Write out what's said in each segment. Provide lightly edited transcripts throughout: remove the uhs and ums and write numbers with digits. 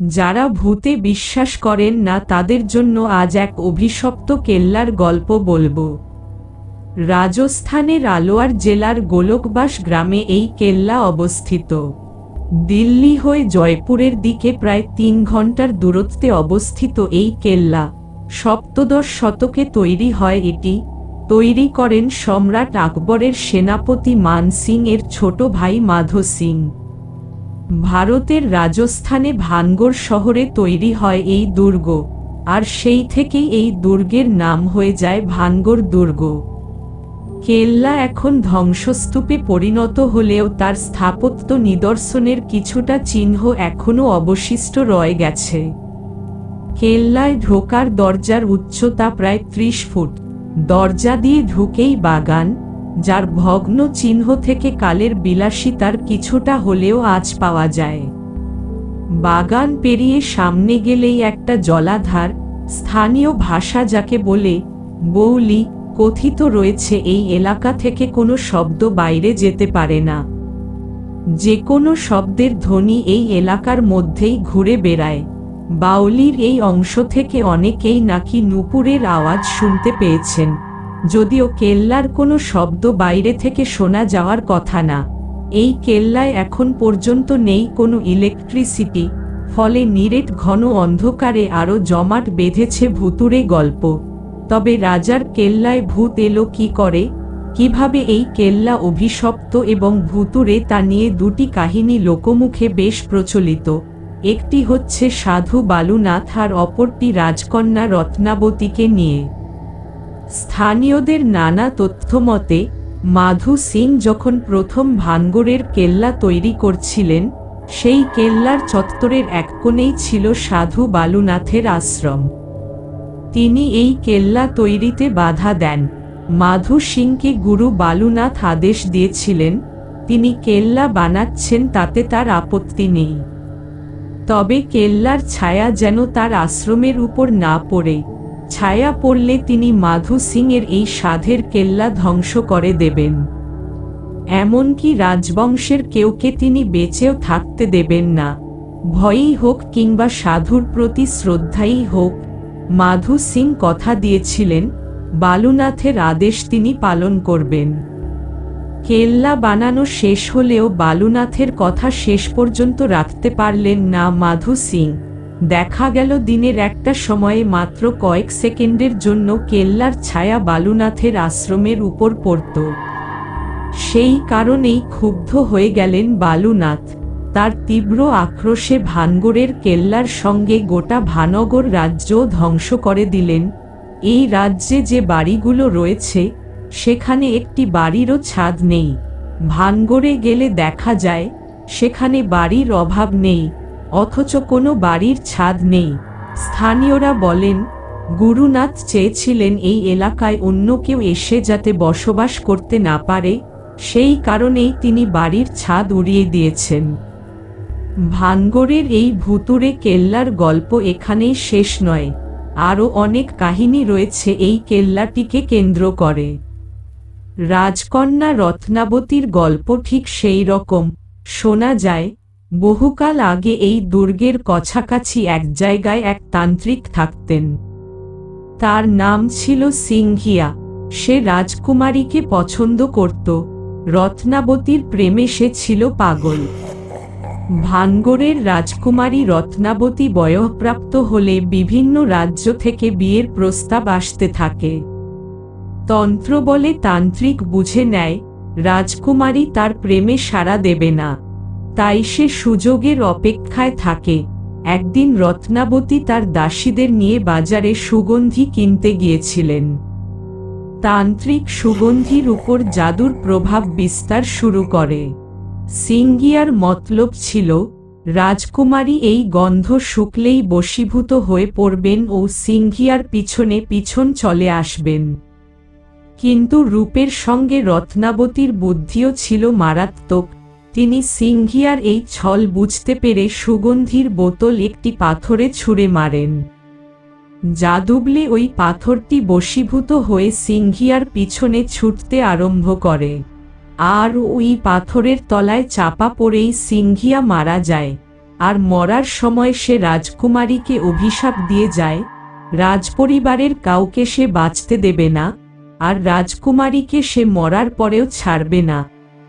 যারা ভূতে বিশ্বাস করেন না তাদের জন্য আজ এক অভিশপ্ত কেল্লার গল্প বলবো। রাজস্থানের আলোয়ার জেলার গোলকবাস গ্রামে এই কেল্লা অবস্থিত। দিল্লি হয়ে জয়পুরের দিকে প্রায় ৩ ঘন্টার দূরত্বে অবস্থিত এই কেল্লা সপ্তদশ শতকে তৈরি হয়। এটি তৈরি করেন সম্রাট আকবরের সেনাপতি মান সিং এর ছোট ভাই মাধো সিং। ভারতের রাজস্থানে ভানগড় শহরে তৈরি হয় এই দুর্গ, আর সেই থেকেই এই দুর্গের নাম হয়ে যায় ভানগড় দুর্গ। কেল্লা এখন ধ্বংসস্তূপে পরিণত হলেও তার স্থাপত্য নিদর্শনের কিছুটা চিহ্ন এখনও অবশিষ্ট রয়ে গেছে। কেল্লায় ঢোকার দরজার উচ্চতা প্রায় ৩০ ফুট। দরজা দিয়ে ঢুকেই বাগান, যার ভগ্ন চিহ্ন থেকে কালের বিলাসিতার কিছুটা হলেও আঁচ পাওয়া যায়। বাগান পেরিয়ে সামনে গেলেই একটা জলাধার, স্থানীয় ভাষা যাকে বলে বৌলি, কথিত রয়েছে এই এলাকা থেকে কোনো শব্দ বাইরে যেতে পারে না। যে কোনো শব্দের ধ্বনি এই এলাকার মধ্যেই ঘুরে বেড়ায়। বাউলির এই অংশ থেকে অনেকেই নাকি নূপুরের আওয়াজ শুনতে পেয়েছেন, যদিও কেল্লার কোনো শব্দ বাইরে থেকে শোনা যাওয়ার কথা না। এই কেল্লায় এখন পর্যন্ত নেই কোনো ইলেকট্রিসিটি, ফলে নিরেট ঘন অন্ধকারে আরও জমাট বেঁধেছে ভুতুড়ে গল্প। তবে রাজার কেল্লায় ভূত এলো কি করে, কিভাবে এই কেল্লা অভিশপ্ত এবং ভুতুড়ে তা নিয়ে দুটি কাহিনী লোকমুখে বেশ প্রচলিত। একটি হচ্ছে সাধু বালুনাথ আর অপরটি রাজকন্যা রত্নাবতীকে নিয়ে। স্থানীয়দের নানা তথ্যমতে মাধু সিং যখন প্রথম ভানগড়ের কেল্লা তৈরি করছিলেন, সেই কেল্লার চত্বরের এক কোণেই ছিল সাধু বালুনাথের আশ্রম। তিনি এই কেল্লা তৈরিতে বাধা দেন। মাধু সিংকে গুরু বালুনাথ আদেশ দিয়েছিলেন, তিনি কেল্লা বানাচ্ছেন তাতে তার আপত্তি নেই, তবে কেল্লার ছায়া যেন তার আশ্রমের উপর না পড়ে। ছায়া পড়লে তিনি মাধু সিং এর এই সাধের কেল্লা ধ্বংস করে দেবেন। এমনকি রাজবংশের কেউকে তিনি বেঁচেও থাকতে দেবেন না। ভয়ই হোক কিংবা সাধুর প্রতি শ্রদ্ধাই হোক, মাধু সিং কথা দিয়েছিলেন বালুনাথের আদেশ তিনি পালন করবেন। কেল্লা বানানো শেষ হলেও বালুনাথের কথা শেষ পর্যন্ত রাখতে পারলেন না মাধু সিং। দেখা গেল দিনের একটা সময়ে মাত্র কয়েক সেকেন্ডের জন্য কেল্লার ছায়া বালুনাথের আশ্রমের উপর পড়ত। সেই কারণেই ক্ষুব্ধ হয়ে গেলেন বালুনাথ। তার তীব্র আক্রোশে ভানগড়ের কেল্লার সঙ্গে গোটা ভানগড় রাজ্য ধ্বংস করে দিলেন। এই রাজ্যে যে বাড়িগুলো রয়েছে, সেখানে একটি বাড়িরও ছাদ নেই। ভানগড়ে গেলে দেখা যায় সেখানে বাড়ির অভাব নেই, অথচ কোনো বাড়ির ছাদ নেই। স্থানীয়রা বলেন, গুরুনাথ চেয়েছিলেন এই এলাকায় অন্য কেউ এসে যাতে বসবাস করতে না পারে, সেই কারণেই তিনি বাড়ির ছাদ উড়িয়ে দিয়েছেন। ভানগড়ের এই ভুতুড়ে কেল্লার গল্প এখানেই শেষ নয়, আরও অনেক কাহিনী রয়েছে এই কেল্লাটিকে কেন্দ্র করে। রাজকন্যা রত্নাবতীর গল্প ঠিক সেই রকম। শোনা যায়, বহুকাল আগে এই দুর্গের কাছাকাছি এক জায়গায় এক তান্ত্রিক থাকতেন। তার নাম ছিল সিংহিয়া। সে রাজকুমারীকে পছন্দ করত। রত্নাবতীর প্রেমে সে ছিল পাগল। ভানগড়ের রাজকুমারী রত্নাবতী বয়ঃপ্রাপ্ত হলে বিভিন্ন রাজ্য থেকে বিয়ের প্রস্তাব আসতে থাকে। তন্ত্র বলে তান্ত্রিক বুঝে নেয় রাজকুমারী তার প্রেমে সাড়া দেবে না, তাই সে সুযোগের অপেক্ষায় থাকে। একদিন রত্নাবতী তার দাসীদের নিয়ে বাজারে সুগন্ধি কিনতে গিয়েছিলেন। তান্ত্রিক সুগন্ধির উপর জাদুর প্রভাব বিস্তার শুরু করে। সিংহিয়ার মতলব ছিল রাজকুমারী এই গন্ধ শুকলেই বশীভূত হয়ে পড়বেন ও সিংহিয়ার পিছনে পিছন চলে আসবেন। কিন্তু রূপের সঙ্গে রত্নাবতীর বুদ্ধিও ছিল মারাত্মক। তিনি সিংহিয়ার এই ছল বুঝতে পেরে সুগন্ধির বোতল একটি পাথরে ছুঁড়ে মারেন। জাদুবলে ওই পাথরটি বশীভূত হয়ে সিংহিয়ার পিছনে ছুটতে আরম্ভ করে, আর ওই পাথরের তলায় চাপা পড়েই সিংহিয়া মারা যায়। আর মরার সময় সে রাজকুমারীকে অভিশাপ দিয়ে যায়, রাজপরিবারের কাউকে সে বাঁচতে দেবে না, আর রাজকুমারীকে সে মরার পরেও ছাড়বে না।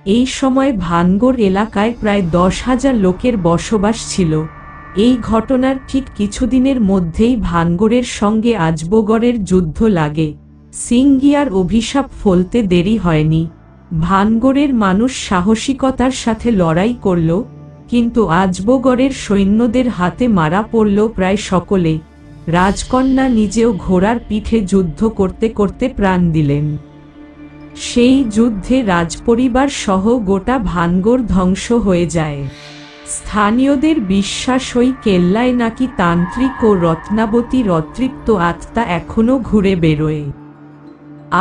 এই সময় ভানগড় এলাকায় প্রায় 10,000 লোকের বসবাস ছিল। এই ঘটনার ঠিক কিছুদিনের মধ্যেই ভানগড়ের সঙ্গে আজবগড়ের যুদ্ধ লাগে। সিঙ্গিয়ার অভিশাপ ফলতে দেরি হয়নি। ভানগড়ের মানুষ সাহসিকতার সাথে লড়াই করল, কিন্তু আজবগড়ের সৈন্যদের হাতে মারা পড়ল প্রায় সকলে। রাজকন্যা নিজেও ঘোড়ার পিঠে যুদ্ধ করতে করতে প্রাণ দিলেন। সেই যুদ্ধে রাজপরিবার সহ গোটা ভানগড় ধ্বংস হয়ে যায়। স্থানীয়দের বিশ্বাস ওই কেল্লায় নাকি তান্ত্রিক ও রত্নাবতীর অতৃপ্ত আত্মা এখনো ঘুরে বেরোয়,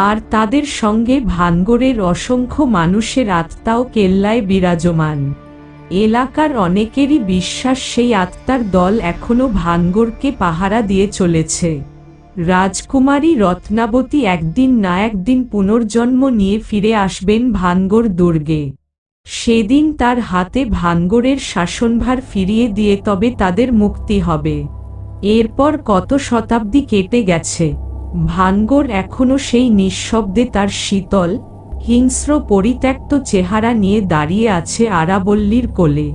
আর তাদের সঙ্গে ভানগড়ের অসংখ্য মানুষের আত্মাও কেল্লায় বিরাজমান। এলাকার অনেকেরই বিশ্বাস সেই আত্মার দল এখনো ভানগড়কে পাহারা দিয়ে চলেছে। রাজকুমারী রত্নাবতী একদিন না একদিন পুনর্জন্ম নিয়ে ফিরে আসবেন ভানগড় দুর্গে। সেদিন তার হাতে ভানগড়ের শাসনভার ফিরিয়ে দিয়ে তবে তাদের মুক্তি হবে। এরপর কত শতাব্দী কেটে গেছে, ভানগড় এখনো সেই নিঃশব্দে তার শীতল, হিংস্র পরিত্যক্ত চেহারা নিয়ে দাঁড়িয়ে আছে আরাবল্লীর কোলে।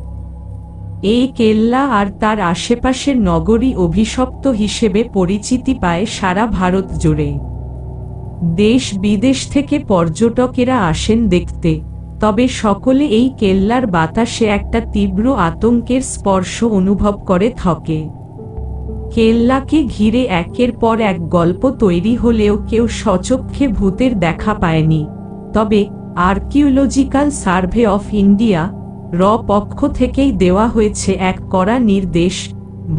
এই কেল্লা আর তার আশেপাশের নগরী অভিশপ্ত হিসেবে পরিচিতি পায় সারা ভারত জুড়ে। দেশ বিদেশ থেকে পর্যটকেরা আসেন দেখতে, তবে সকলে এই কেল্লার বাতাসে একটা তীব্র আতঙ্কের স্পর্শ অনুভব করে থাকে। কেল্লাকে ঘিরে একের পর এক গল্প তৈরি হলেও কেউ স্বচক্ষে ভূতের দেখা পায়নি। তবে আর্কিওলজিক্যাল সার্ভে অফ ইন্ডিয়া পক্ষ থেকেই দেওয়া হয়েছে এক কড়া নির্দেশ,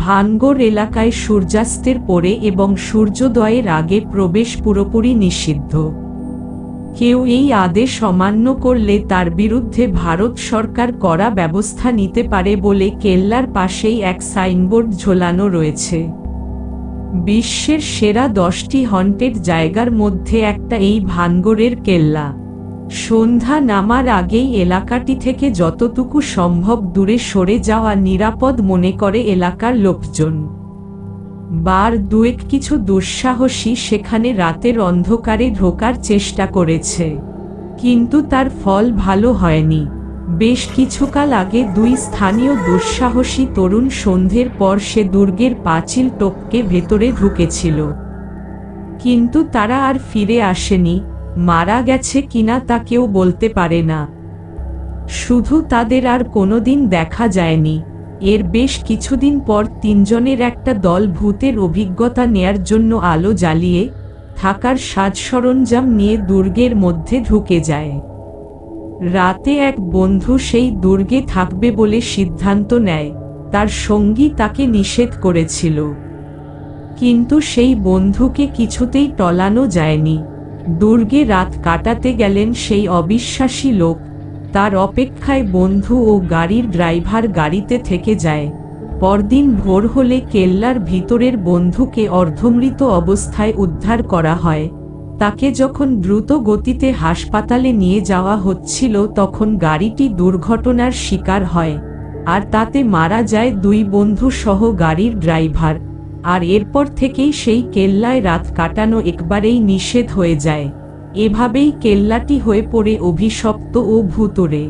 ভানগড় এলাকায় সূর্যাস্তের পরে এবং সূর্যোদয়ের আগে প্রবেশ পুরোপুরি নিষিদ্ধ। কেউ এই আদেশ অমান্য করলে তার বিরুদ্ধে ভারত সরকার কড়া ব্যবস্থা নিতে পারে বলে কেল্লার পাশেই এক সাইনবোর্ড ঝোলানো রয়েছে। বিশ্বের সেরা 10টি হন্টেড জায়গার মধ্যে একটা এই ভানগড়ের কেল্লা। সন্ধ্যা নামার আগেই এলাকাটি থেকে যতটুকু সম্ভব দূরে সরে যাওয়া নিরাপদ মনে করে এলাকার লোকজন। বার দুয়েক কিছু দুঃসাহসী সেখানে রাতের অন্ধকারে ঢোকার চেষ্টা করেছে, কিন্তু তার ফল ভালো হয়নি। বেশ কিছুকাল আগে দুই স্থানীয় দুঃসাহসী তরুণ সন্ধ্যের পর সে দুর্গের পাঁচিল টপকে ভেতরে ঢুকেছিল, কিন্তু তারা আর ফিরে আসেনি। মারা গেছে কিনা তা কেউ বলতে পারে না, শুধু তাদের আর কোনোদিন দেখা যায়নি। এর বেশ কিছুদিন পর তিনজনের একটা দল ভূতের অভিজ্ঞতা নেয়ার জন্য আলো জ্বালিয়ে থাকার সাজ সরঞ্জাম নিয়ে দুর্গের মধ্যে ঢুকে যায়। রাতে এক বন্ধু সেই দুর্গে থাকবে বলে সিদ্ধান্ত নেয়। তার সঙ্গী তাকে নিষেধ করেছিল, কিন্তু সেই বন্ধুকে কিছুতেই টলানো যায়নি। দুর্গে রাত কাটাতে গেলেন সেই অবিশ্বাসী লোক। তার অপেক্ষায় বন্ধু ও গাড়ির ড্রাইভার গাড়িতে থেকে যায়। পরদিন ভোর হলে কেল্লার ভিতরের বন্ধুকে অর্ধমৃত অবস্থায় উদ্ধার করা হয়। তাকে যখন দ্রুত গতিতে হাসপাতালে নিয়ে যাওয়া হচ্ছিল তখন গাড়িটি দুর্ঘটনার শিকার হয়, আর তাতে মারা যায় দুই বন্ধু সহ গাড়ির ড্রাইভার। আর এরপর থেকেই সেই কেল্লায় রাত কাটানো একবারেই নিষেধ হয়ে যায়। এভাবেই কেল্লাটি হয়ে পড়ে অভিশপ্ত ও ভূতুড়ে।